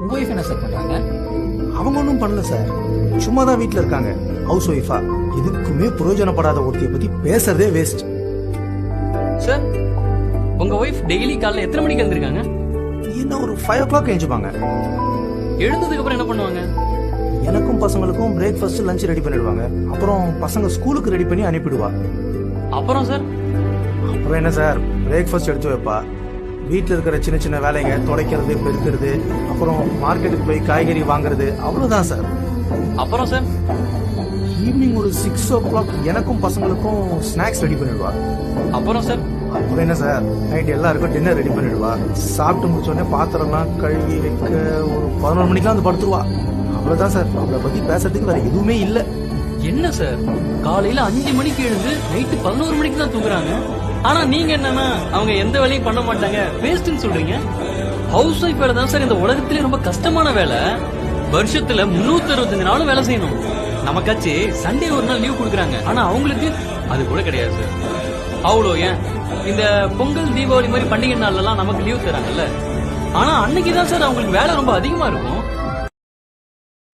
உங்க ஒய்ஃப் என்ன சார் பண்றாங்க? அவங்க ஒன்றும் பண்ணல சார், சும்மா தான் வீட்டில் இருக்காங்க, ஹவுஸ் ஒய்ஃபா. எதுக்குமே பிரயோஜனப்படாத ஒருத்தியை பத்தி பேசுறதே வேஸ்ட். சார் உங்க ஒய்ஃப் டெய்லி காலைல எத்தனை மணிக்கு எழுந்திருக்காங்க? என்ன ஒரு 5 o'clock எழுந்துப்பாங்க. எழுந்ததுக்கு அப்புறம் என்ன பண்ணுவாங்க? எனக்கும் பசங்களுக்கும் பிரேக்ஃபாஸ்ட் லஞ்ச் ரெடி பண்ணிடுவாங்க. அப்புறம் பசங்க ஸ்கூலுக்கு ரெடி பண்ணி அனுப்பிடுவா. அப்புறம் சார்? அப்புறம் என்ன சார், பிரேக்ஃபாஸ்ட் எடுத்து வைப்பா. வீட்டில் இருக்கிற சின்ன சின்ன வேலைங்க, துடைக்கிறது, பெருக்கிறது, அப்புறம் மார்க்கெட்டுக்கு போய் காய்கறி வாங்குறது, அவ்வளவுதான் சார். அப்புறம் சார்? ஈவினிங் ஒரு 6 o'clock எனக்கும் பசங்களுக்கும் ஸ்நாக்ஸ் ரெடி பண்ணிடுவா. அப்புறம் சார்? அப்புறம் என்ன சார், நைட் எல்லாருக்கும் டின்னர் ரெடி பண்ணிடுவா. சாப்பிட்டு முடிச்ச உடனே பாத்திரம்லாம் கழுவி வைக்க ஒரு 11 மணிக்கெல்லாம் வந்து படுத்துருவா. அவ்வளவுதான் சார், அவளை பத்தி பேசுறதுக்கு வேற எதுவுமே இல்ல. என்ன சார், காலையில 5 மணிக்கு எழுந்து நைட்டு 11 மணிக்கு தான் தூங்குறாங்க. ஆனா நீங்க என்னன்னா அவங்க எந்த வேலையும் பண்ண மாட்டாங்க, வேஸ்ட்னு சொல்றீங்க. ஹவுஸ் ஒய்ஃப் வேலை தான் சார் இந்த உலகத்திலே ரொம்ப கஷ்டமான வேலை. வருஷத்துல 365 நாளும் வேலை செய்யணும். நமக்காச்சு சண்டே ஒரு நாள் லீவ் கொடுக்குறாங்க, ஆனா அவங்களுக்கு அது கூட கிடையாது சார். அவ்வளோ ஏன் இந்த பொங்கல் தீபாவளி மாதிரி பண்டிகை நாள்ல எல்லாம் நமக்கு லீவ் தராங்கல்ல, ஆனா அன்னைக்கு தான் சார் அவங்களுக்கு வேலை ரொம்ப அதிகமா இருக்கும்.